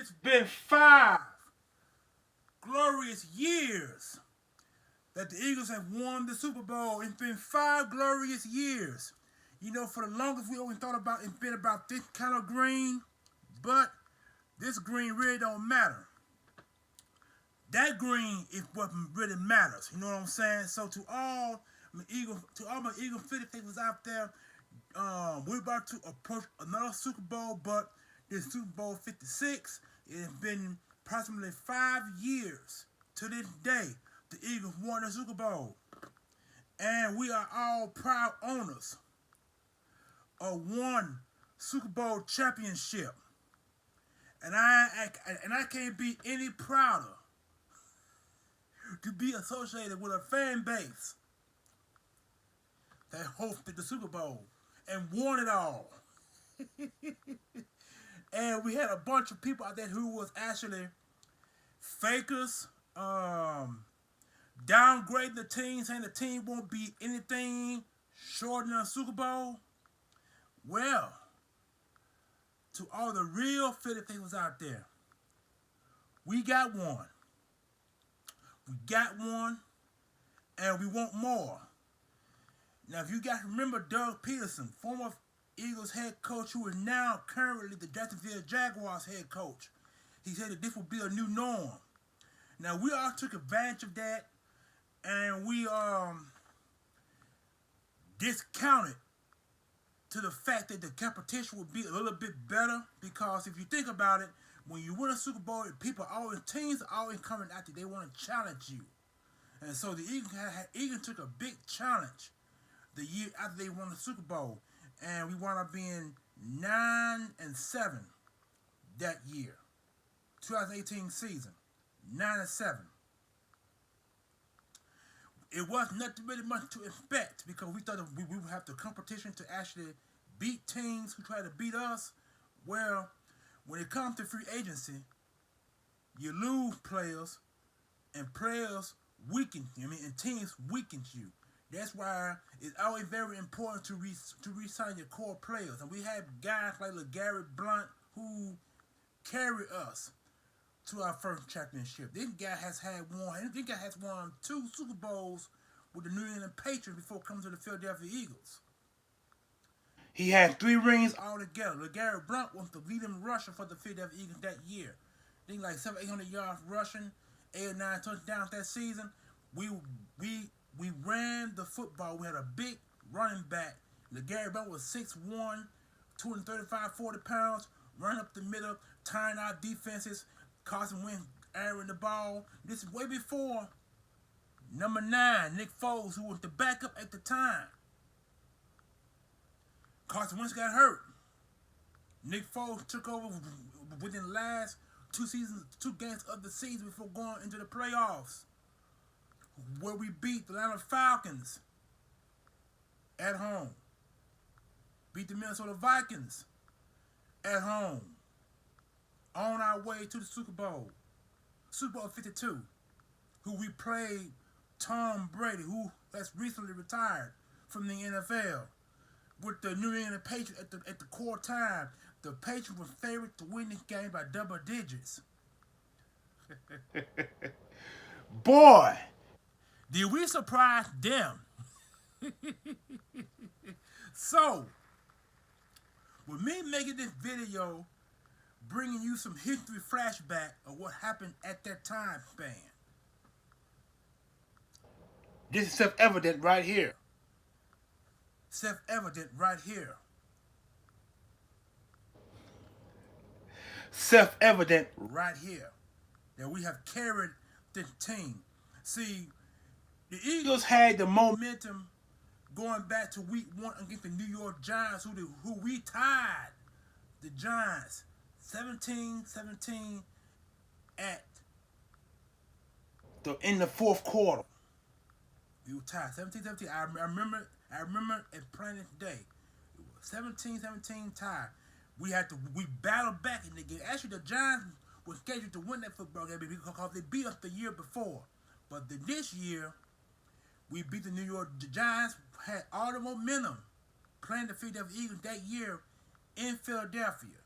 It's been 5 glorious years that the Eagles have won the Super Bowl. It's been 5 glorious years. You know, for the longest we always thought about it's been about this kind of green, but this green really don't matter. That green is what really matters. You know what I'm saying? So to all my Eagle fans out there, we're about to approach another Super Bowl, but this Super Bowl 56. It has been approximately 5 years to this day the Eagles won the Super Bowl, and we are all proud owners of one Super Bowl championship. And I can't be any prouder to be associated with a fan base that hosted the Super Bowl and won it all. And we had a bunch of people out there who was actually fakers, downgrading the team, saying the team won't be anything short than a Super Bowl. Well, to all the real Philly fans out there, we got one. We got one, and we want more. Now, if you guys remember Doug Peterson, former Eagles head coach who is now currently the Jacksonville Jaguars head coach, he said that this will be a new norm. Now, we all took advantage of that, and we discounted to the fact that the competition would be a little bit better, because if you think about it, when you win a Super Bowl, teams are always coming after you. They want to challenge you. And so the Eagles took a big challenge the year after they won the Super Bowl. And we wound up being 9-7 that year. 2018 season. 9-7. It was not really much to expect, because we thought that we would have the competition to actually beat teams who try to beat us. Well, when it comes to free agency, you lose players, and players weaken you. And teams weaken you. That's why it's always very important to re-sign your core players. And we have guys like LeGarrette Blount who carry us to our first championship. This guy has won 2 Super Bowls with the New England Patriots before coming to the Philadelphia Eagles. He had 3 rings altogether. LeGarrette Blount was the leading rusher for the Philadelphia Eagles that year. I think like 700-800 yards rushing, 8 or 9 touchdowns that season. We ran the football. We had a big running back. LeGarrette Blount was 6'1", 235, 40 pounds, running up the middle, tying out defenses. Carson Wentz airing the ball. This is way before number 9, Nick Foles, who was the backup at the time. Carson Wentz got hurt. Nick Foles took over within the last 2 games of the season before going into the playoffs, where we beat the Atlanta Falcons at home. Beat the Minnesota Vikings at home. On our way to the Super Bowl. Super Bowl 52. Who we played Tom Brady, who has recently retired from the NFL. With the New England Patriots at the core time. The Patriots were favored to win this game by double digits. Boy, did we surprise them. So, with me making this video, bringing you some history flashback of what happened at that time span. This is self-evident right here. Self-evident right here. Self-evident right here. That we have carried the team. See, the Eagles had the momentum going back to week 1 against the New York Giants, who we tied the Giants 17-17 in the fourth quarter. We were tied 17-17. I remember it plain as day. It was 17-17 tie. We battled back in the game. Actually, the Giants were scheduled to win that football game because they beat us the year before. But this year, we beat the New York Giants. Had all the momentum playing the Philadelphia Eagles that year in Philadelphia.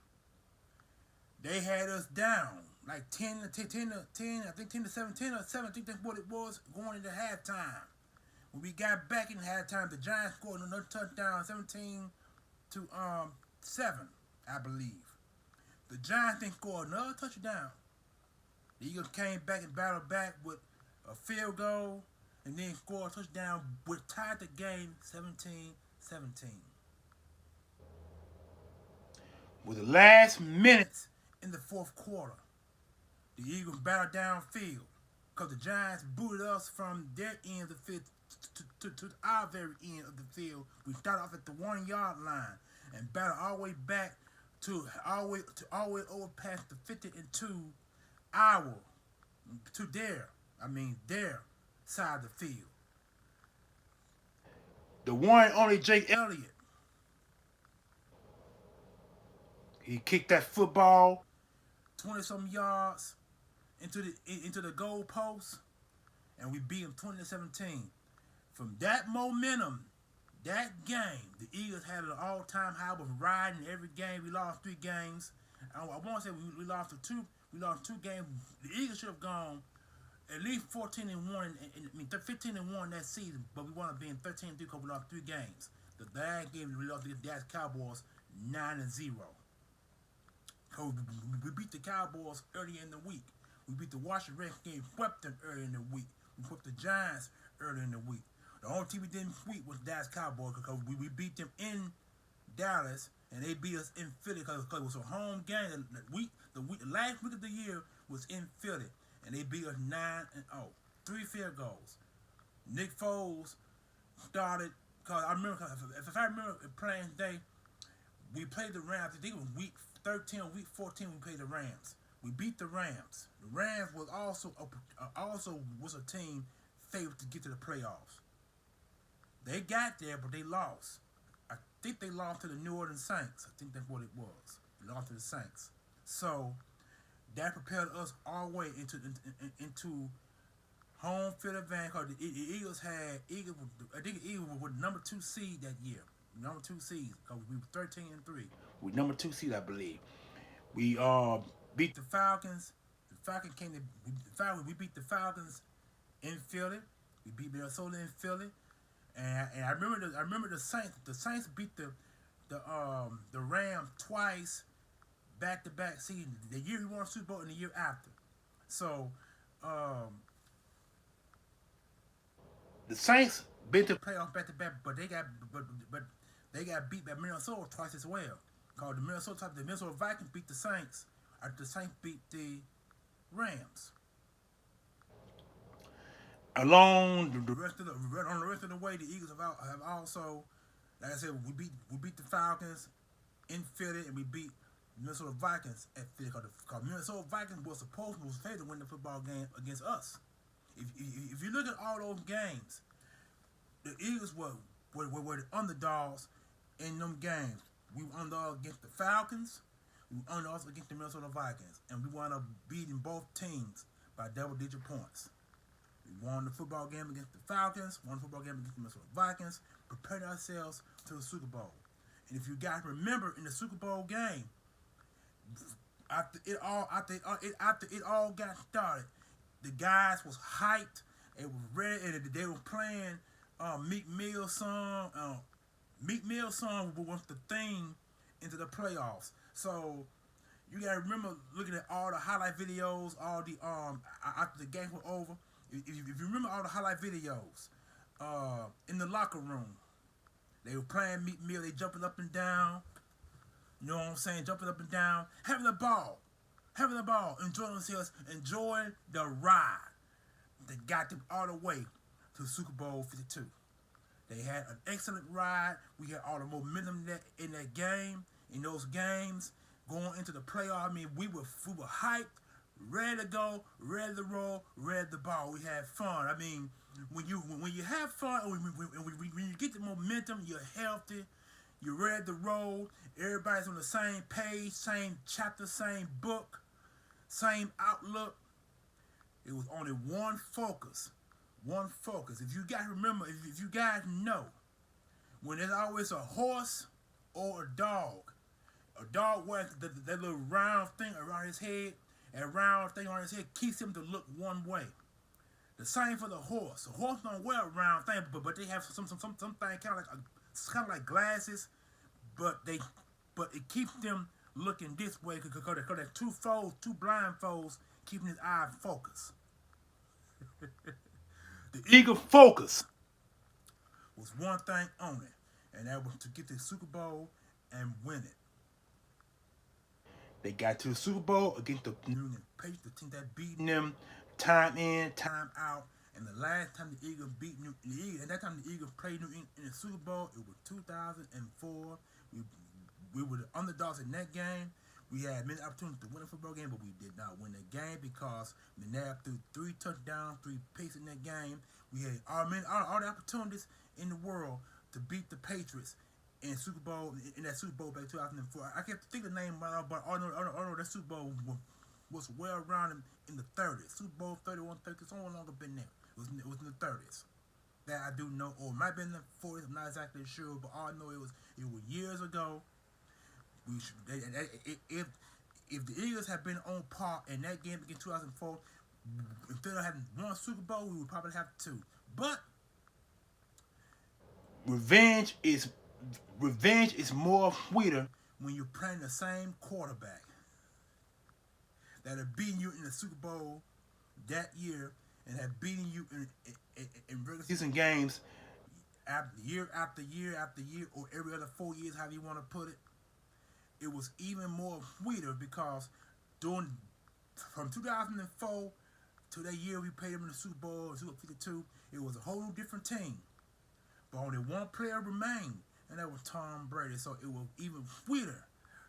They had us down like 10 I think 10 to 7, 10 or 7, I think that's what it was going into halftime. When we got back in halftime, the Giants scored another touchdown, 17 to 7, I believe. The Giants then scored another touchdown. The Eagles came back and battled back with a field goal and then scored a touchdown, which tied the game 17-17. With the last minutes in the fourth quarter, the Eagles battled downfield because the Giants booted us from their end of the field to our very end of the field. We started off at the 1 yard line and battled all the way back to all the way over past the 52 hour to their side of the field. The one and only Jake Elliott. He kicked that football 20-some yards into the goal post, and we beat him 20-17. From that momentum, that game, the Eagles had an all-time high with riding every game. We lost 3 games. I want to say we lost 2. We lost 2 games. The Eagles should have gone at least 14-1, 15-1 that season, but we wound up being 13-3 because we lost 3 games. The last game we lost to the Dallas Cowboys 9-0. We beat the Cowboys early in the week. We beat the Washington Redskins, swept them early in the week. We swept the Giants early in the week. The only team we didn't sweep was the Dallas Cowboys because we beat them in Dallas and they beat us in Philly because it was a home game. The last week of the year was in Philly and they beat us 9-0. 3 field goals. Nick Foles started because I remember if I remember playing today, we played the Rams. I think it was week 13 or week 14 we played the Rams. We beat the Rams. The Rams was also a team favored to get to the playoffs. They got there, but they lost. I think they lost to the New Orleans Saints. I think that's what it was. They lost to the Saints. So that propelled us all the way into home field advantage. Because the Eagles I think the Eagles were the number 2 seed that year. Number 2 seed because we were 13-3. We number 2 seed, I believe. We beat the Falcons. We beat the Falcons in Philly. We beat Minnesota in Philly. And I remember the Saints. The Saints beat the Rams twice, back to back season. The year we won Super Bowl and the year after. So the Saints been to the playoffs back to back, but they got beat by Minnesota twice as well. Called the Minnesota Vikings beat the Saints. After the Saints beat the Rams. Along the rest of the way, the Eagles have also, like I said, we beat the Falcons in Philly and we beat Minnesota Vikings at Philly because Minnesota Vikings was favored to win the football game against us. If you look at all those games, the Eagles were the underdogs in them games. We were underdogs against the Falcons. We were underdogs against the Minnesota Vikings, and we wound up beating both teams by double-digit points. We won the football game against the Falcons, won the football game against the Minnesota Vikings, prepared ourselves to the Super Bowl. And if you guys remember, in the Super Bowl game, after it all got started, the guys was hyped, it was ready, and they were playing Meek Mill's song. Meek Mill's song was the theme into the playoffs. So you gotta remember looking at all the highlight videos, all the after the game was over. If you remember all the highlight videos, in the locker room, they were playing Meek Mill, they jumping up and down, you know what I'm saying, jumping up and down, having the ball, enjoying themselves, enjoying the ride that got them all the way to Super Bowl 52. They had an excellent ride. We had all the momentum in that game, in those games, going into the playoff. I mean, we were hyped, ready to go, ready to roll, ready to ball. We had fun. I mean, when you have fun, when you get the momentum, you're healthy, you're ready to roll. Everybody's on the same page, same chapter, same book, same outlook. It was only one focus. If you guys remember, if you guys know, when there's always a horse or a dog A dog wears that little round thing around his head, and round thing on his head keeps him to look one way. The same for the horse. The horse don't wear a round thing, but they have something kind of like glasses, but it keeps them looking this way because they're two blindfolds keeping his eye focused. The eagle focus was one thing on it, and that was to get the Super Bowl and win it. They got to the Super Bowl against the New England Patriots, the team that beating them time in, time out. And the last time the Eagles beat and that time the Eagles played New England in the Super Bowl, it was 2004. We were the underdogs in that game. We had many opportunities to win a football game, but we did not win the game because McNabb threw 3 touchdowns, 3 picks in that game. We had all the opportunities in the world to beat the Patriots in Super Bowl in that Super Bowl back in 2004. I can't think of the name, but I know that Super Bowl was well around in the 30s. Super Bowl 31, 30. It's no longer been there. It was in the 30s. That I do know, or it might have been in the 40s. I'm not exactly sure, but all I know it was years ago. If the Eagles had been on par in that game against 2004, instead of having one Super Bowl, we would probably have 2. But revenge is more sweeter when you're playing the same quarterback that are beating you in the Super Bowl that year and have beaten you in regular season games year after year after year, or every other 4 years, however you want to put it. It was even more sweeter because from 2004 to that year we played them in the Super Bowl, Super 52, it was a whole different team. But only one player remained, and that was Tom Brady. So it was even sweeter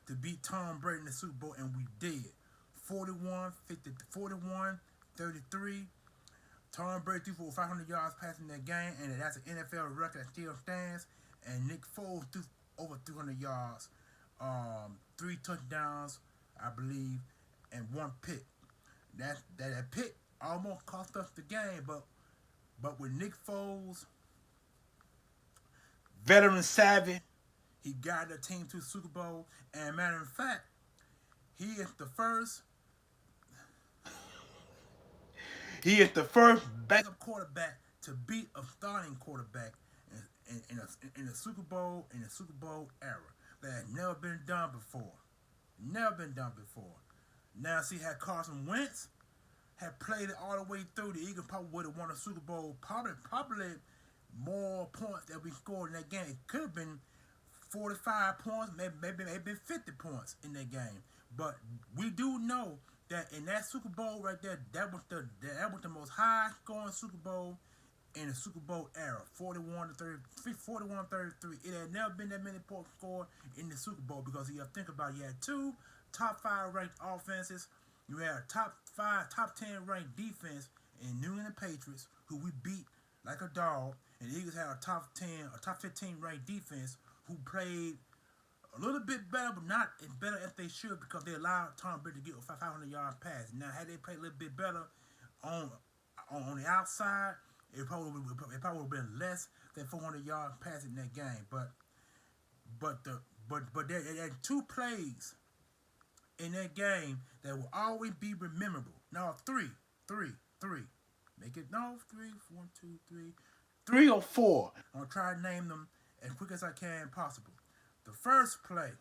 to beat Tom Brady in the Super Bowl, and we did. 41-33. Tom Brady threw for 500 yards passing that game, and that's an NFL record that still stands. And Nick Foles threw over 300 yards, 3 touchdowns, I believe, and 1 pick. That pick almost cost us the game, but with Nick Foles, veteran savvy, he got the team to the Super Bowl. And matter of fact, he is the first backup quarterback to beat a starting quarterback in a Super Bowl era. That had never been done before. Now, see, had Carson Wentz had played it all the way through, the Eagles probably would have won a Super Bowl. Probably more points that we scored in that game. It could have been 45 points, maybe 50 points in that game. But we do know that in that Super Bowl right there, that was the most high scoring Super Bowl in the Super Bowl era, 41-33. It had never been that many points scored in the Super Bowl because you have to think about it. You had 2 top 5 ranked offenses. You had a top 10 ranked defense in New England Patriots, who we beat like a dog, and the Eagles had a top 15 ranked defense who played a little bit better, but not as better as they should because they allowed Tom Brady to get a 500 yard pass. Now, had they played a little bit better on the outside, it probably would have been less than 400 yard pass in that game. But there are 2 plays in that game that will always be memorable. No, 3. Make it 3, 1, 2, 3. 3 or 4. I'm gonna try to name them as quick as I can possible. The first play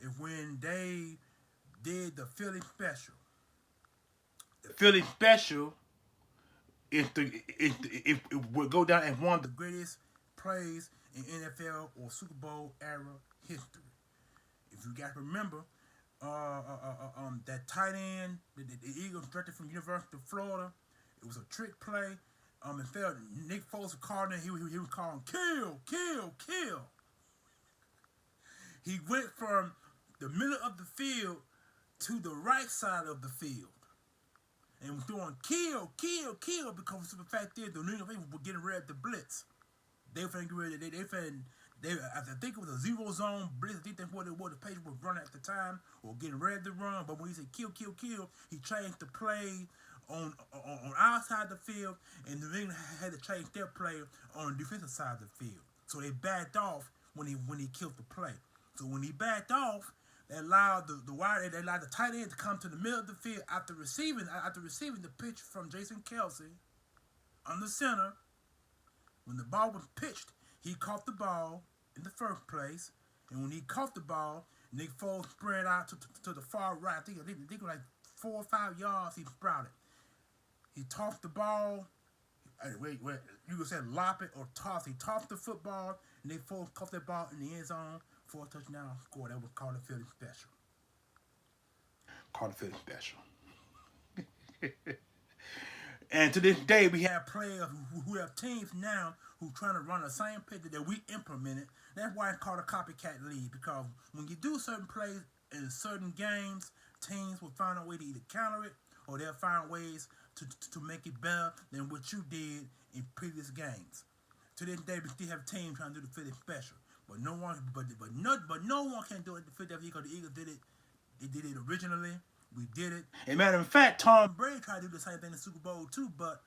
is when they did the Philly Special. The Philly Special it would go down as one of the greatest plays in NFL or Super Bowl era history. If you guys remember, that tight end, the Eagles drafted from University of Florida, it was a trick play. Instead of Nick Foles calling it, he was calling kill. He went from the middle of the field to the right side of the field and was doing kill because the fact is the New England Patriots were getting ready to blitz. They were getting ready. I think it was a 0 zone blitz. I think that's what it was. The Patriots were running at the time or getting ready to run. But when he said kill, he changed the play on outside the field, and the England had to change their play on the defensive side of the field. So they backed off when he killed the play. So when he backed off, they allowed they allowed the tight end to come to the middle of the field after receiving the pitch from Jason Kelsey on the center. When the ball was pitched, he caught the ball in the first place, and when he caught the ball, Nick Foles spread out to the far right. I think like 4 or 5 yards. He sprouted. He tossed the ball. Wait, you could say lop it or toss. He tossed the football, and Nick Foles caught that ball in the end zone for a touchdown score. That was called a Philly special. Called a Philly special. And to this day, we have players who have teams now who trying to run the same play that we implemented. That's why it's called a copycat league, because when you do certain plays in certain games, teams will find a way to either counter it or they'll find ways to make it better than what you did in previous games. To this day, we still have teams trying to do the Philly special, but no one can do it the Philly because the Eagles did it. They did it originally. We did it. As a matter of fact, Tom Brady tried to do the same thing in the Super Bowl too, but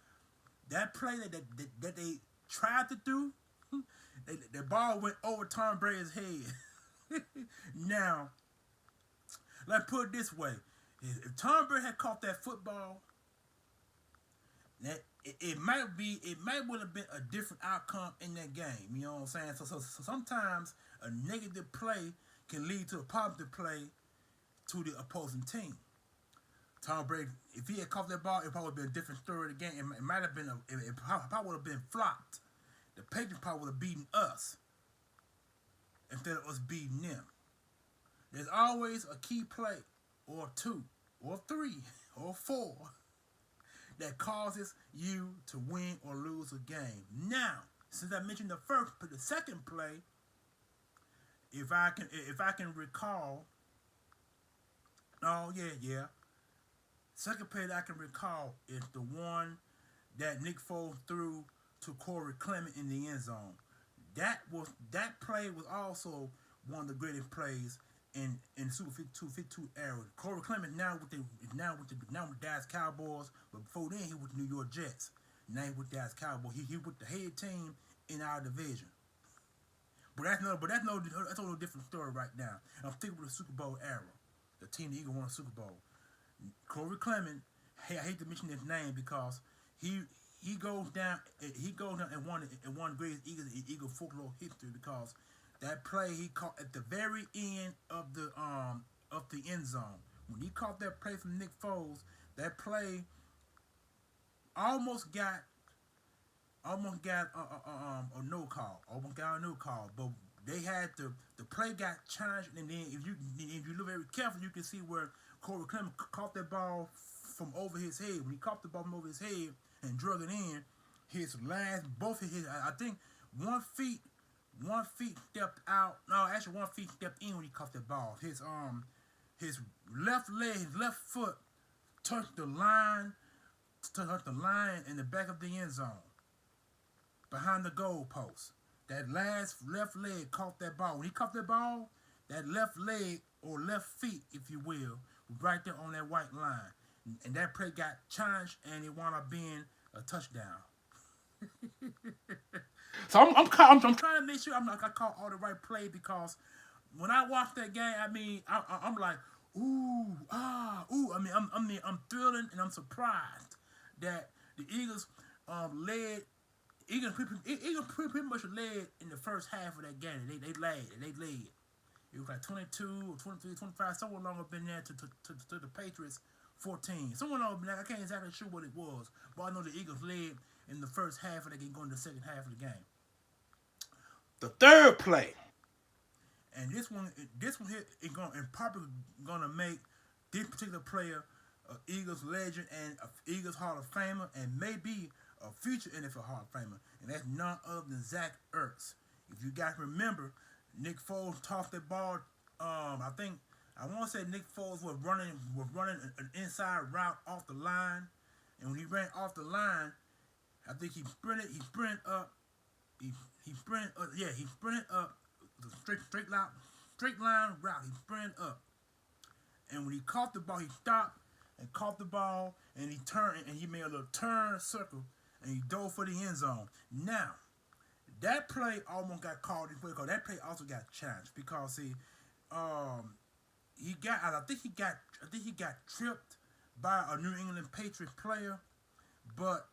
that play that they tried to do, the ball went over Tom Brady's head. Now, let's put it this way. If Tom Brady had caught that football, that it might would have been a different outcome in that game. You know what I'm saying? So sometimes a negative play can lead to a positive play to the opposing team. Tom Brady, if he had caught that ball, it probably would have been a different story of the game. It might have been, it probably would have been flopped. The Patriots probably would have beaten us instead of us beating them. There's always a key play, or 2, or 3, or 4, that causes you to win or lose a game. Now, since I mentioned the second play, if I can recall, second play that I can recall is the one that Nick Foles threw to Corey Clement in the end zone. That play was also one of the greatest plays in SuperBowl era. Corey Clement now with the Dallas Cowboys, but before then he was the New York Jets. Now he with Dallas Cowboys. He with the head team in our division. But that's a little different story right now. I'm thinking with the Super Bowl era. The team the Eagles won the Super Bowl. Corey Clement, hey, I hate to mention his name because he goes down and won the greatest Eagle folklore history, because that play he caught at the very end of the end zone. When he caught that play from Nick Foles, that play almost got a no call. Almost got a no call, but they had the play got challenged, and then if you look very careful, you can see where Corey Clement caught that ball from over his head. When he caught the ball from over his head and drug it in, both of his, I think one feet stepped out. No, actually 1 feet stepped in when he caught that ball. His left leg, his left foot touched the line in the back of the end zone, behind the goal post. That last left leg caught that ball. When he caught that ball, that left leg, or left feet, if you will, was right there on that white line. And that play got challenged, and it wound up being a touchdown. So I'm trying to make sure I call all the right play, because when I watch that game, I mean, I'm like, ooh. I mean, I'm thrilled and I'm surprised that the Eagles led. Eagles pretty much led in the first half of that game. They led. It was like 22 or 23, 25, somewhere along up in there to the Patriots 14. Somewhere along up in there, I can't exactly sure what it was, but I know the Eagles led in the first half of the game, going to the second half of the game. The third play, and this one here is probably gonna make this particular player an Eagles legend and an Eagles Hall of Famer, and maybe a future NFL Hall of Famer, and that's none other than Zach Ertz. If you guys remember, Nick Foles tossed that ball. I want to say Nick Foles was running an inside route off the line, and when he ran off the line, I think he sprinted up. He sprinted up the straight line route. He sprinted up, and when he caught the ball, he stopped and caught the ball, and he turned and he made a little turn circle, and he dove for the end zone. Now, that play almost got called, because that play also got challenged, because see, I think he got tripped by a New England Patriot player, but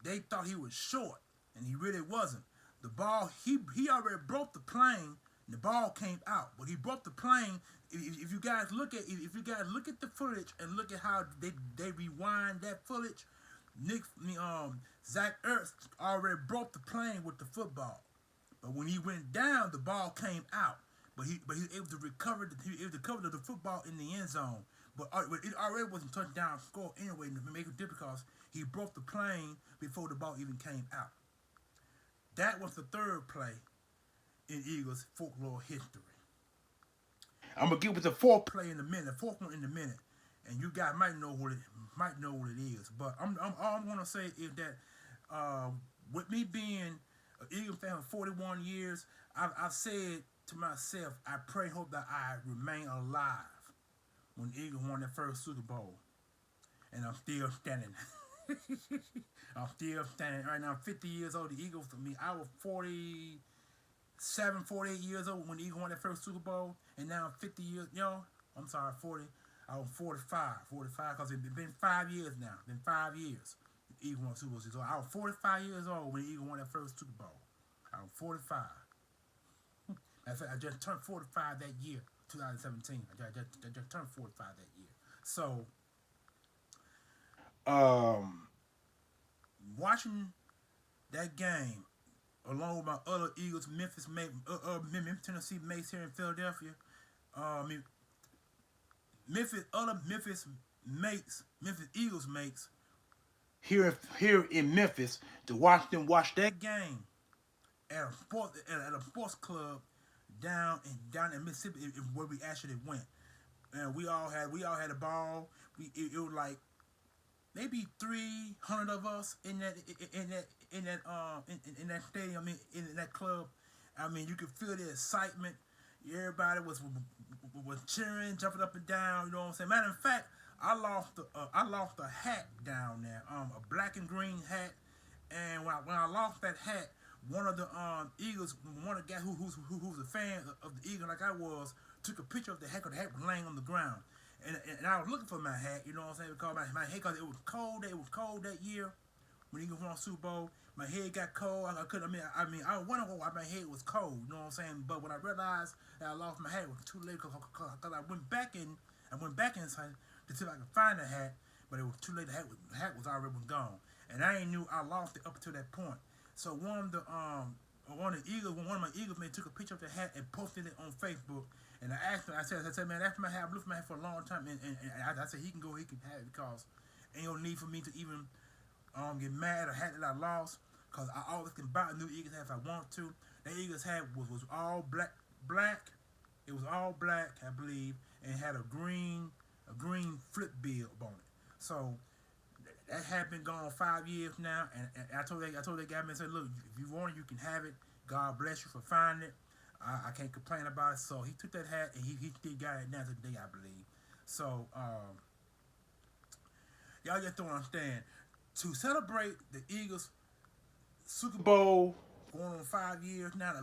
they thought he was short, and he really wasn't. The ball, he already broke the plane, and the ball came out, but he broke the plane. If you guys look at the footage and look at how they rewind that footage, Zach Ertz already broke the plane with the football, but when he went down, the ball came out. But he was able to recover the football in the end zone. But it already wasn't a touchdown score anyway to make it difficult because he broke the plane before the ball even came out. That was the third play in Eagles folklore history. I'm gonna get with the fourth play in a minute, the fourth one in a minute, and you guys might know what it is. But all I'm gonna say is that with me being an Eagles fan for 41 years, I've said to myself, I pray and hope that I remain alive when the Eagles won their first Super Bowl. And I'm still standing. I'm still standing. Right now, I'm 50 years old. The Eagles, I was 47, 48 years old when the Eagles won their first Super Bowl. And now I'm 50 years, I'm sorry, 40. I was 45 because it's been 5 years now. It's been 5 years. The Eagles won Super Bowl. So I was 45 years old when the Eagles won their first Super Bowl. I was 45. I just turned 45 that year, 2017. I just turned 45 that year. So, watching that game along with my other Eagles, Memphis, Tennessee mates here in Philadelphia. Memphis Eagles mates here in Memphis to watch that game at a sports club down in Mississippi where we actually went, and we all had a ball. It was like maybe 300 of us in that stadium, in that club. I mean, you could feel the excitement. Everybody was cheering, jumping up and down. You know what I'm saying? Matter of fact, I lost a hat down there, a black and green hat, and when I lost that hat, one of the Eagles, one of the guys who's a fan of the Eagles like I was, took a picture of the hat because the hat was laying on the ground. And I was looking for my hat, you know what I'm saying, because my head, because it was cold that year when Eagles won Super Bowl. My head got cold. I couldn't. I was wondering why my head was cold. You know what I'm saying? But when I realized that I lost my hat, it was too late because I went back inside to see if I could find the hat, but it was too late. The hat was already gone, and I ain't knew I lost it up to that point. So one of my Eagles men took a picture of the hat and posted it on Facebook. And I asked him, I said, man, after my hat, I've looked for my hat for a long time, and I said he can go, he can have it because ain't no need for me to even get mad or hat that I lost, because I always can buy a new Eagles hat if I want to. That Eagles hat was all black. It was all black, I believe, and had a green flip bib on it. So that hat been gone 5 years now, and I told that guy, man, I said, look, if you want it, you can have it. God bless you for finding it. I can't complain about it. So he took that hat and he still got it now today, I believe. So y'all just don't understand. To celebrate the Eagles Super Bowl going on 5 years now, a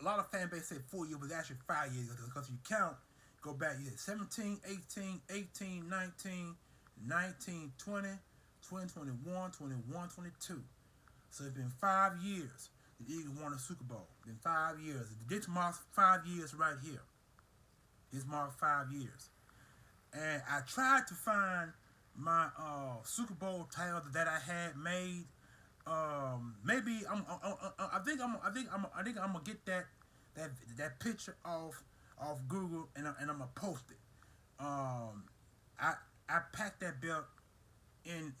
lot of fan base say 4 years, but actually 5 years, because you count, go back, you had 17, 18, 18, 19, 19, 20, 20, 21, 21, 22. So it's been 5 years. The Eagles won a Super Bowl. In 5 years. This marks 5 years right here. This marks 5 years. And I tried to find my Super Bowl title that I had made. Maybe I think I'm gonna get that picture off Google and I'm gonna post it. I packed that belt in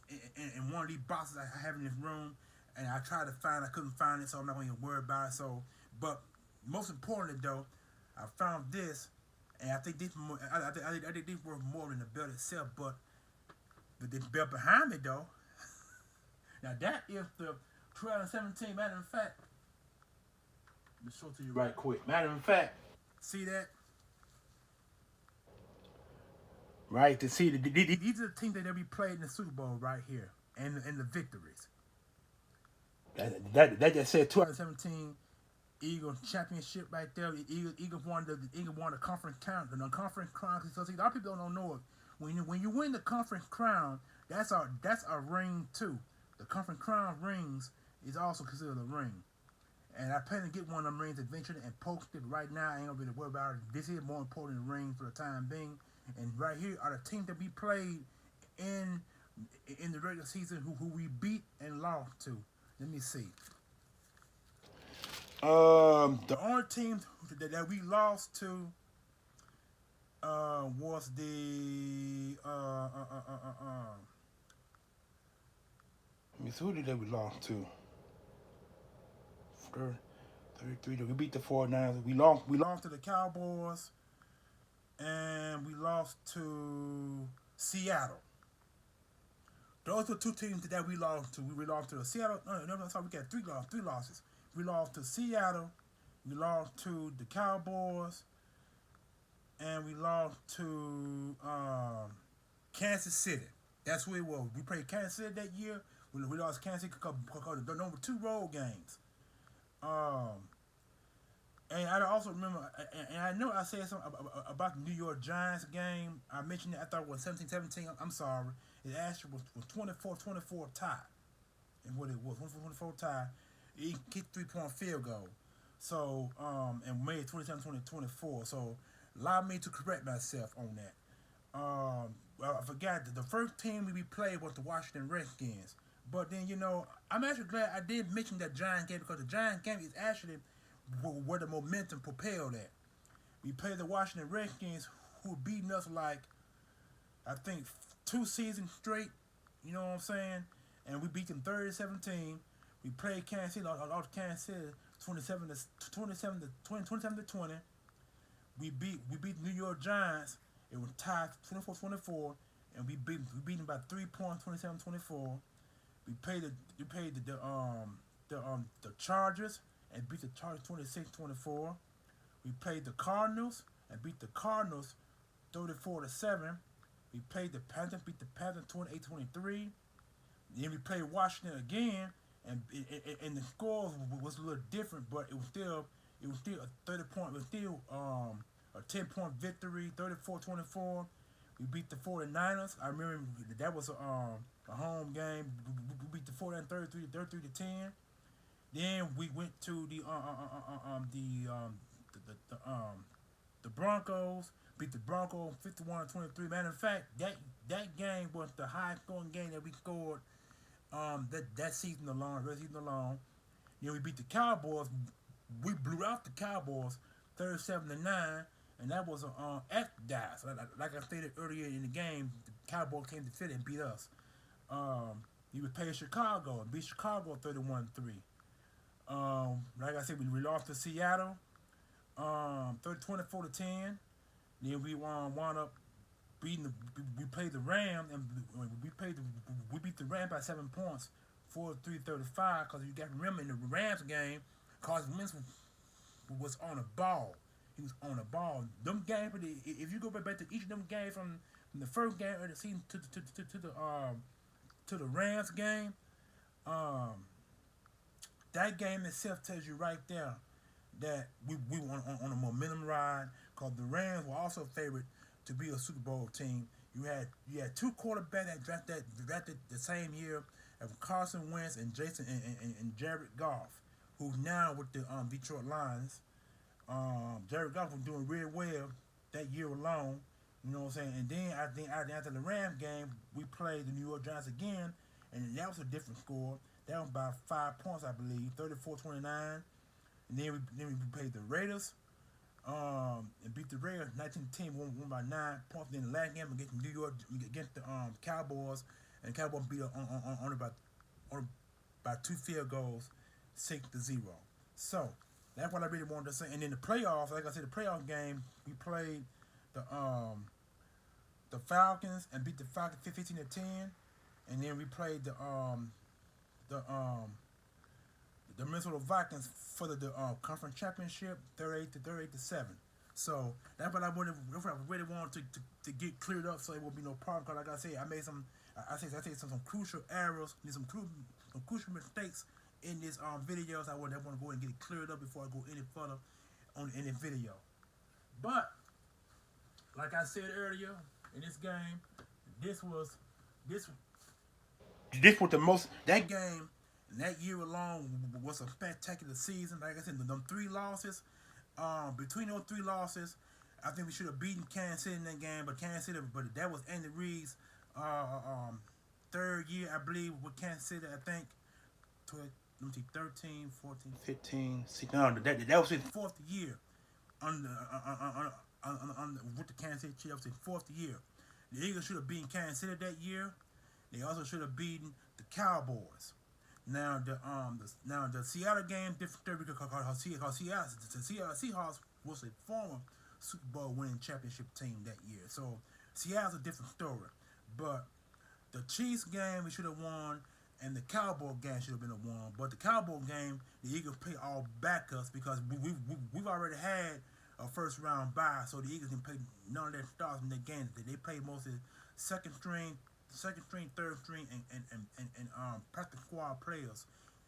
one of these boxes I have in this room. And I tried to find, I couldn't find it, so I'm not going to worry about it. So, but most importantly, though, I found this, and I think this worth more than the belt itself. But the belt behind me, though, now that is the 2017. Matter of fact, let me show it to you right quick. Matter of fact, see that? Right, to see these are the teams that we played in the Super Bowl right here, and the victories. That just said 2017 Eagle championship right there. The Eagle won the conference crown. The conference crown. So see, a lot of people don't know it. When you win the conference crown, that's a ring too. The conference crown rings is also considered a ring. And I plan to get one of them rings eventually and post it. Right now, I ain't gonna be worried about it. This is more important than ring for the time being. And right here are the teams that we played in the regular season who we beat and lost to. Let me see. The only team that we lost to was the let me see, who did we lost to? 33. We beat the 49ers. We lost to the Cowboys, and we lost to Seattle. Those are two teams that we lost to. We lost to the Seattle. No, sorry, we got three losses. We lost to Seattle. We lost to the Cowboys, and we lost to Kansas City. That's who it was. We played Kansas City that year. We lost Kansas City because the number 2 road games. And I also remember, and I know I said something about the New York Giants game. I mentioned it. I thought it was 17-17. I'm sorry. It actually was 24-24 tie. And what it was, 24-24 tie. He kicked 3-point field goal. So, and made 27-24. So, allow me to correct myself on that. Well, I forgot that the first team we played was the Washington Redskins. But then, I'm actually glad I did mention that Giants game because the Giants game is actually where the momentum propelled at. We played the Washington Redskins who beating us like, I think, 2 seasons straight. You know what I'm saying? And we beat them 30-17. We played Kansas City, lost Kansas City 27-20. We beat the New York Giants. It was tied 24-24, and we beat them by 3 points, 27-24. We played the Chargers and beat the Chargers 26-24. We played the Cardinals and beat the Cardinals 34-7. We played the Panthers, beat the Panthers 28-23. Then we played Washington again, and the scores was a little different, but it was still a 30-point. It was still a 10-point victory, 34-24. We beat the 49ers. I remember that was a home game. We beat the 49ers 33-10. Then we went to the Broncos. Beat the Broncos 51-23. Matter of fact, that game was the highest scoring game that we scored that season alone. Then we beat the Cowboys. We blew out the Cowboys 37-9. And that was at Dallas. Like I stated earlier in the game, the Cowboys came to Philly and beat us. We would play Chicago and beat Chicago 31-3. Like I said, we lost to Seattle 24-10. Then we wound up beating we played the Rams and we beat the Rams by 7 points, 43-35. Because you got to remember in the Rams game, Carson Wentz was on a ball. He was on a ball. Them games, if you go back to each of them games from the first game of the season to the Rams game, that game itself tells you right there that we were on a momentum ride. Because the Rams were also favored to be a Super Bowl team. You had 2 quarterbacks that drafted the same year of Carson Wentz and Jared Goff, who's now with the Detroit Lions. Jared Goff was doing really well that year alone, you know what I'm saying? And then I think after the Rams game, we played the New York Giants again, and that was a different score. That was by 5 points, I believe, 34-29. And then we played the Raiders, and beat the Raiders 19-10, won by 9 points. Then the last game against New York, against the Cowboys, and the Cowboys beat us on by 2 field goals, 6-0. So that's what I really wanted to say. And then the playoffs, like I said, the playoff game, we played the Falcons and beat the Falcons 15-10. And then we played the Minnesota Vikings for the conference championship, 38-7. So that's what I really wanted to get cleared up, so it won't be no problem. Because like I said, I said some crucial errors, some crucial mistakes in this videos. I want to go ahead and get it cleared up before I go any further on any video. But like I said earlier, in this game, this was the most, that game and that year alone was a spectacular season. Like I said, them 3 losses. Between those 3 losses, I think we should have beaten Kansas City in that game, but that was Andy Reid's 3rd year, I believe, with Kansas City. I think 13, 14, 15. No, that was his 4th year under with the Kansas City Chiefs. That was his 4th year. The Eagles should have beaten Kansas City that year. They also should have beaten the Cowboys. Now the Seattle game different because the Seattle Seahawks was a former Super Bowl winning championship team that year. So Seattle's a different story. But the Chiefs game we should have won, and the Cowboy game should have been a won. But the Cowboy game, the Eagles played all backups because we've already had a first round bye, so the Eagles didn't play none of their stars in their game. They played mostly second string, third string, and practice squad players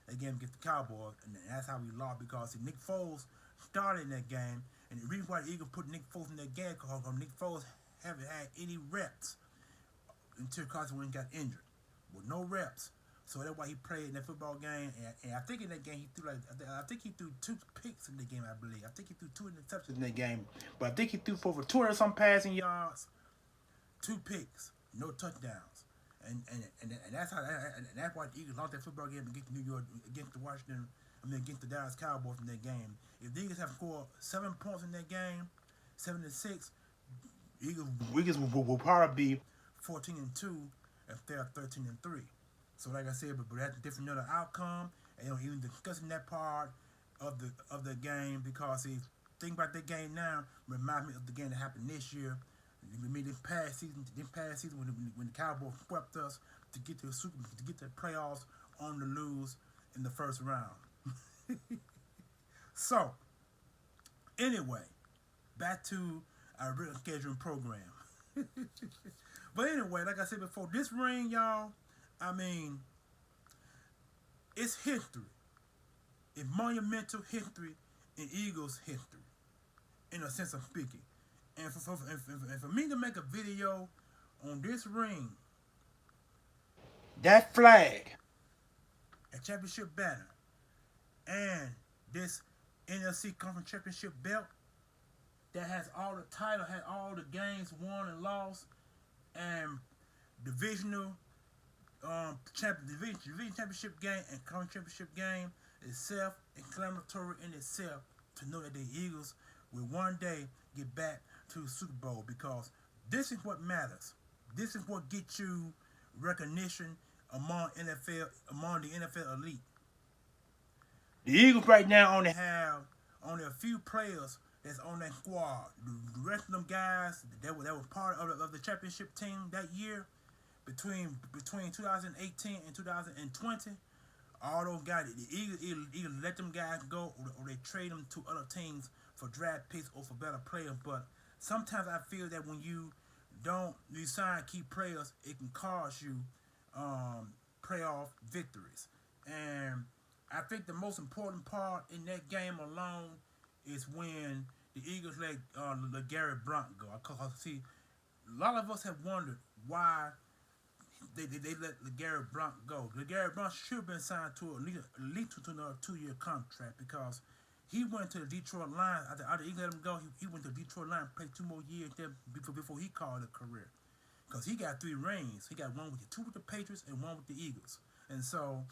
again against the Cowboys, and that's how we lost because Nick Foles started in that game, and the reason why the Eagles put Nick Foles in that game because Nick Foles haven't had any reps until Carson Wentz got injured, with no reps. So that's why he played in that football game, and I think in that game he threw 2 picks in the game. I believe I think he threw 2 interceptions in that game, but I think he threw for over 200-some passing yards, 2 picks, no touchdowns, and that's why the Eagles lost that football game against New York, against the Dallas Cowboys in that game. If the Eagles have scored 7 points in that game, 7-6, Eagles will probably be 14-2 if they're 13-3. So like I said, but that's a different another outcome, and even discussing that part of the game because see, think about that game now remind me of the game that happened this year. I mean, this past season when the Cowboys swept us to get to the playoffs on the lose in the first round. So anyway, back to our real scheduling program. But anyway, like I said before, this ring, y'all, I mean, it's history. It's monumental history in Eagles history, in a sense of speaking. And for me to make a video on this ring, that flag, a championship banner, and this NFC Conference Championship belt that has all the title, had all the games won and lost, and divisional division championship game and conference championship game is self-exclamatory in itself to know that the Eagles will one day get back to the Super Bowl because this is what matters. This is what gets you recognition among the NFL elite. The Eagles right now only have a few players that's on that squad. The rest of them guys that were part of the championship team that year, between 2018 and 2020, all those guys, the Eagles either let them guys go or they trade them to other teams for draft picks or for better players. But sometimes I feel that when you don't sign key players, it can cost you playoff victories. And I think the most important part in that game alone is when the Eagles let LeGarrette Blount go. Because see, a lot of us have wondered why they let LeGarrette Blount go. LeGarrette Blount should have been signed to at least to another 2-year contract because he went to the Detroit Lions. After the Eagles let him go, he went to the Detroit Lions and played 2 more years there before he called it a career. Because he got 3 rings. He got 2 with the Patriots and 1 with the Eagles. And so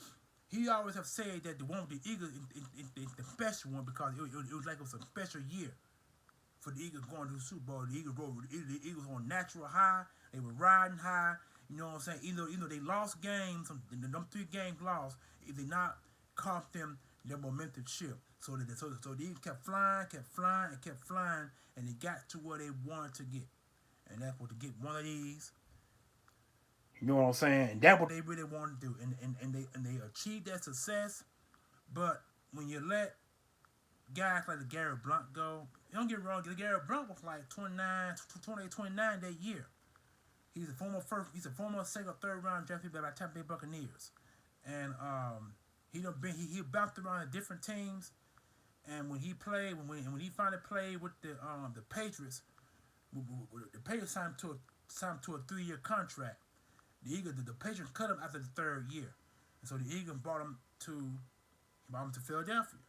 he always have said that the one with the Eagles is the special one because it was like it was a special year for the Eagles going to the Super Bowl. The Eagles were on natural high. They were riding high. You know what I'm saying? Even though they lost games, them 3 games lost, it did not cost them their momentum shift. So the Eagles kept flying, and they got to where they wanted to get. And that's what to get one of these. You know what I'm saying? And that's what they really wanted to do. And they achieved that success. But when you let guys like LeGarrette Blount go, don't get me wrong, LeGarrette Blount was like 29 that year. He's a former second or third round draft pick by the Tampa Bay Buccaneers. And He bounced around in different teams, and when he finally played with the Patriots, the Patriots signed to a 3-year contract. The Patriots cut him after the 3rd year, and so the Eagles brought him to Philadelphia,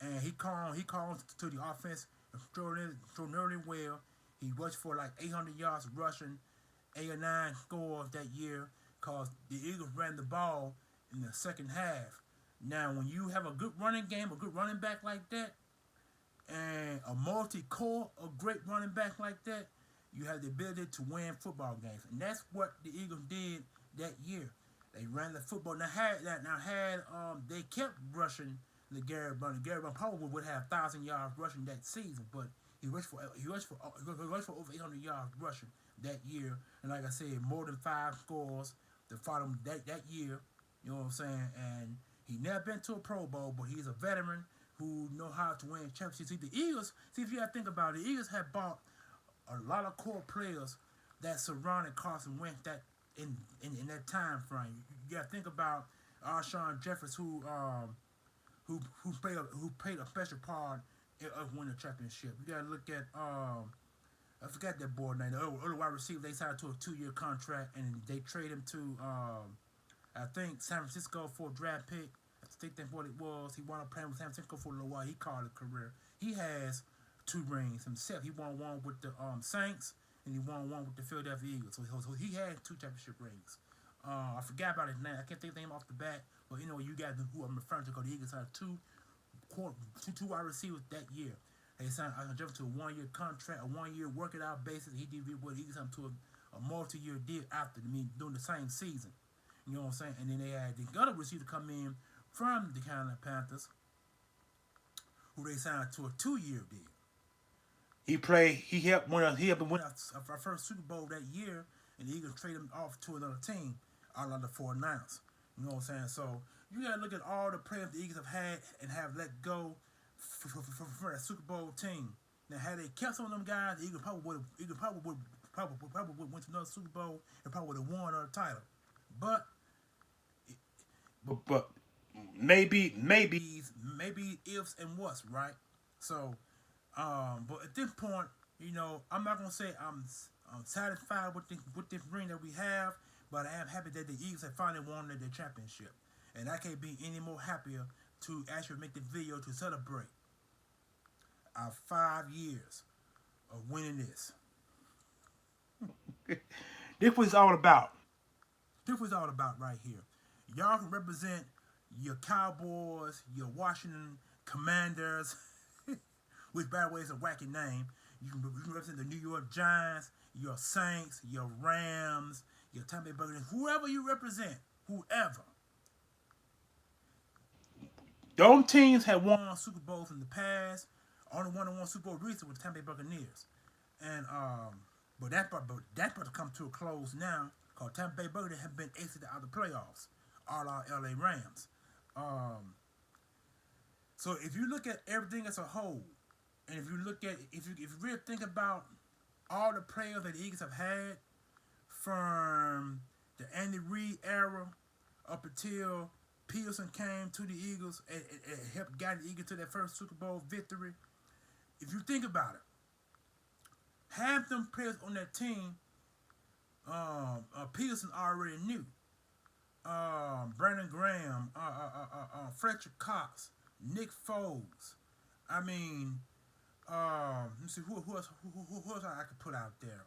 and he called to the offense and threw nearly well. He rushed for like 800 yards rushing, 8 or 9 scores that year, cause the Eagles ran the ball in the second half. Now, when you have a good running game, a good running back like that, and a multi-core, a great running back like that, you have the ability to win football games, and that's what the Eagles did that year. They ran the football. They kept rushing the Garrett Blount. Garrett Blount probably would have 1,000 yards rushing that season, but he rushed for over 800 yards rushing that year, and like I said, more than 5 scores to follow him that year. You know what I'm saying? And he never been to a Pro Bowl, but he's a veteran who know how to win championships. See, the Eagles. See, if you have to think about it, the Eagles have bought a lot of core players that surrounded Carson Wentz that in that time frame. You got to think about Alshon Jeffers, who played a special part of winning the championship. You got to look at I forgot that boy name. The other wide receiver, they signed to a 2-year contract, and they trade him to I think San Francisco for a draft pick. I think that's what it was. He wound up playing with San Francisco for a little while. He called it a career. He has 2 rings himself. He won one with the Saints, and he won one with the Philadelphia Eagles. So he had 2 championship rings. I forgot about his name. I can't think of his name off the bat, but you guys know who I'm referring to. Because the Eagles had two wide receivers that year. They signed Jeff to a 1-year contract, a 1-year work it out basis. He did what he signed to a multi-year deal after during the same season. You know what I'm saying? And then they had the other receiver come in from the Carolina Panthers, who they signed to a 2-year deal. He helped win our first Super Bowl that year, and the Eagles traded him off to another team out of the 49ers. You know what I'm saying? So you gotta look at all the players the Eagles have had and have let go for that Super Bowl team. Now, had they kept some of them guys, the Eagles probably would went to another Super Bowl and probably would have won another title. But maybe ifs and whats, right? So, but at this point, I'm not gonna say I'm satisfied with this ring that we have, but I am happy that the Eagles have finally won the championship, and I can't be any more happier to actually make the video to celebrate our 5 years of winning this. This was all about. This was all about right here. Y'all can represent your Cowboys, your Washington Commanders, which by the way is a wacky name. You can represent the New York Giants, your Saints, your Rams, your Tampa Bay Buccaneers, whoever you represent, whoever. Those teams have won Super Bowls in the past. Only one that won Super Bowl recently was the Tampa Bay Buccaneers, and but that's about to come to a close now, because Tampa Bay Buccaneers have been exited out of the playoffs, all our LA Rams. So if you look at everything as a whole, and if you really think about all the players that the Eagles have had from the Andy Reid era up until Pearson came to the Eagles and helped guide the Eagles to their first Super Bowl victory. If you think about it, half them players on that team, Pearson already knew. Brandon Graham, Fletcher Cox, Nick Foles. I mean, let's see who else I could put out there.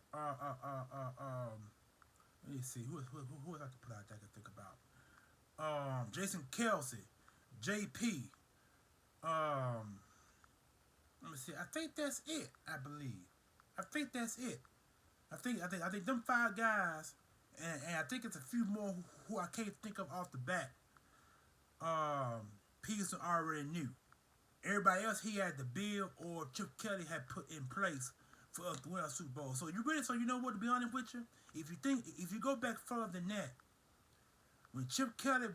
Let me see who else I could put out there I could think about. Jason Kelsey, JP. Let me see. I think that's it. I believe. I think that's it. I think them 5 guys, and I think it's a few more who I can't think of off the bat. Peterson already knew. Everybody else he had to build or Chip Kelly had put in place for us to win our Super Bowl. So you know what? To be honest with you, if you go back further than that, when Chip Kelly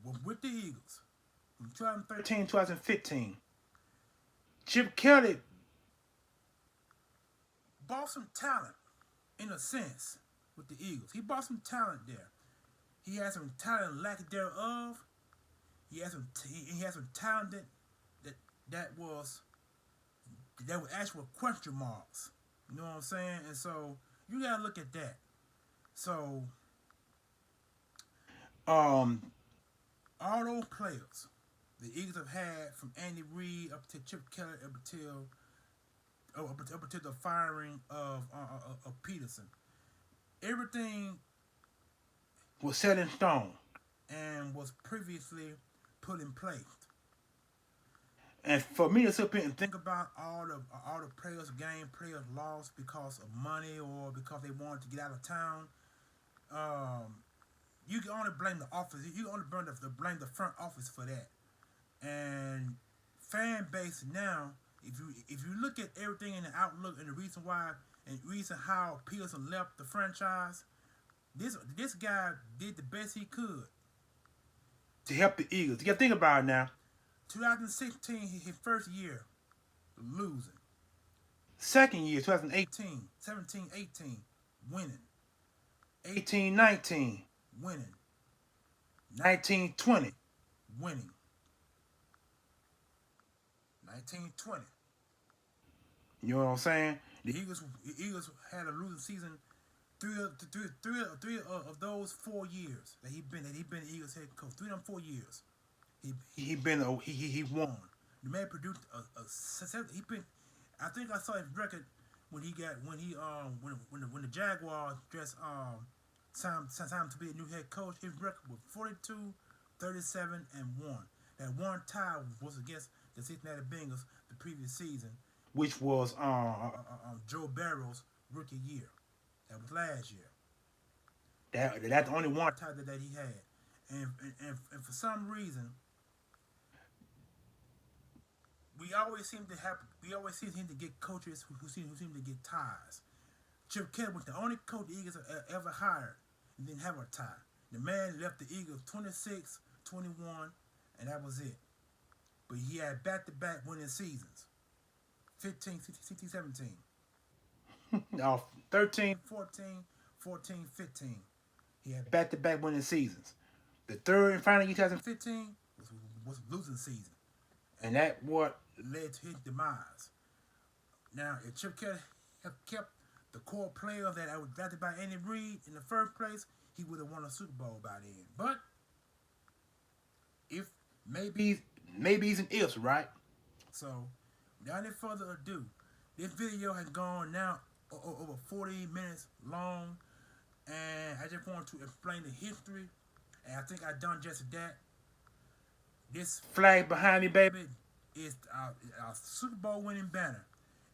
was with the Eagles from 2013, 2015, Chip Kelly bought some talent, in a sense, with the Eagles. He bought some talent there. He had some talent lack thereof. he has some talent that that was that was actual question marks. You know what I'm saying? And so you gotta look at that. So all those players the Eagles have had from Andy Reid up to Chip Kelly up until the firing of Peterson, everything was set in stone and was previously put in place. And for me to sit here and think about all the players gained, players lost because of money or because they wanted to get out of town, you can only blame the office. You can only blame the front office for that. And fan base now, if you look at everything in the outlook and the reason why and reason how Peterson left the franchise, this guy did the best he could to help the Eagles. You got to think about it now. 2016, his first year, losing. Second year, 2018, 17, 18, winning. 18, 19, winning. 19, 20, winning. 19, 20. You know what I'm saying? The Eagles had a losing season three of those 4 years that he been the Eagles head coach. 3 of them 4 years. He won. The man produced he been. I think I saw his record when the Jaguars just time to be a new head coach. His record was 42, 37, and 1. That one tie was against the Cincinnati Bengals the previous season, which was Joe Barrow's rookie year. That was last year. That's the only one tie that he had, and for some reason, we always seem to get coaches who seem to get ties. Chip Kelly was the only coach the Eagles ever hired and didn't have a tie. The man left the Eagles 26, 21, and that was it. But he had back-to-back winning seasons. 15, 16, 17. No, 13, 14, 14, 15. He had back-to-back winning seasons. The third and final year, 2015, was a losing season. And that what led to his demise. Now, if Chip Kelly had kept the core players that was drafted by Andy Reid in the first place, he would have won a Super Bowl by then. But if maybe he's an ifs, right? So, without any further ado, this video has gone now over 40 minutes long, and I just want to explain the history, and I think I've done just that. This flag behind me, baby, is our Super Bowl winning banner,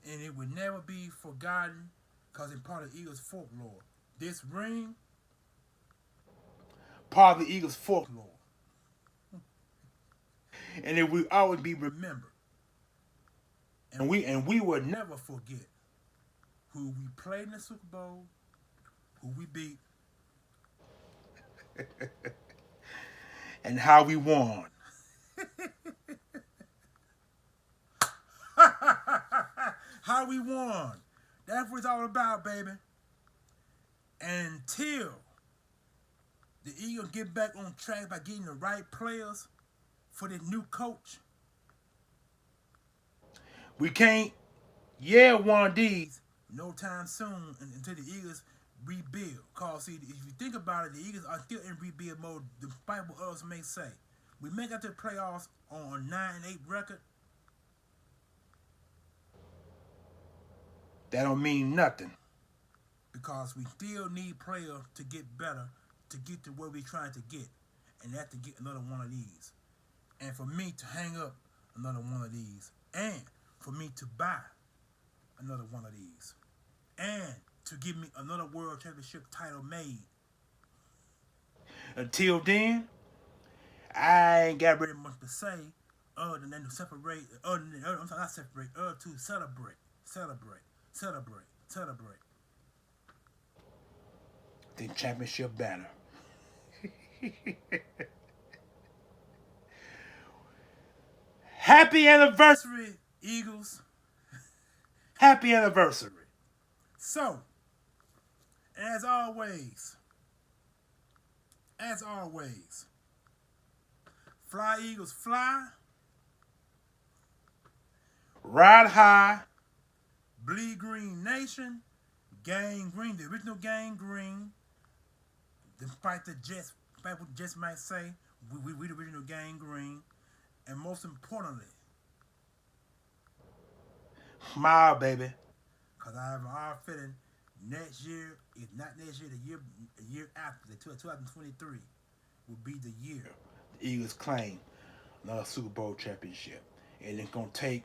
and it will never be forgotten because it's part of the Eagles folklore. This ring, part of the Eagles folklore. And it will always be remembered. And we will never forget who we played in the Super Bowl, who we beat, and how we won. How we won. That's what it's all about, baby. Until the Eagles get back on track by getting the right players for this new coach, we can't one of these no time soon until the Eagles rebuild. Cause see, if you think about it, the Eagles are still in rebuild mode, despite what others may say. We make it to the playoffs on a 9-8 record. That don't mean nothing. Because we still need players to get better, to get to where we're trying to get. And that's to get another one of these. And for me to hang up another one of these. And for me to buy another one of these. And to give me another world championship title made. Until then, I ain't got very much to say other than to separate, to celebrate the championship banner. Happy anniversary, Eagles. Happy anniversary. So, as always, Fly Eagles Fly, Ride High, Bleed Green Nation, Gang Green, the original Gang Green, despite the Jets, despite what the Jets might say, we the original Gang Green, and most importantly, smile, baby, because I have an odd feeling next year, if not next year, the year after, the 2023, will be the year the Eagles claim another Super Bowl championship. And it's going to take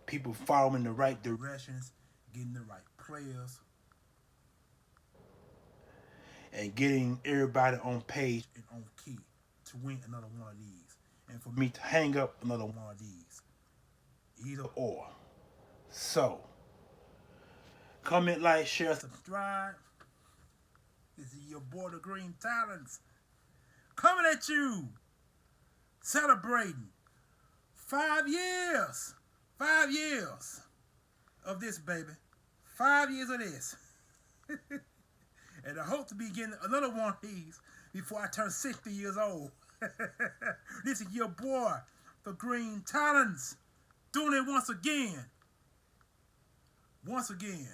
people following the right directions, getting the right players, and getting everybody on page and on key to win another one of these. And for me to hang up another one of these. Either or. So, comment, like, share, subscribe. This is your boy, the Green Talents, coming at you, celebrating 5 years. 5 years of this, baby. 5 years of this. And I hope to be getting another one of these before I turn 60 years old. This is your boy, the Green Talents, doing it once again. Once again.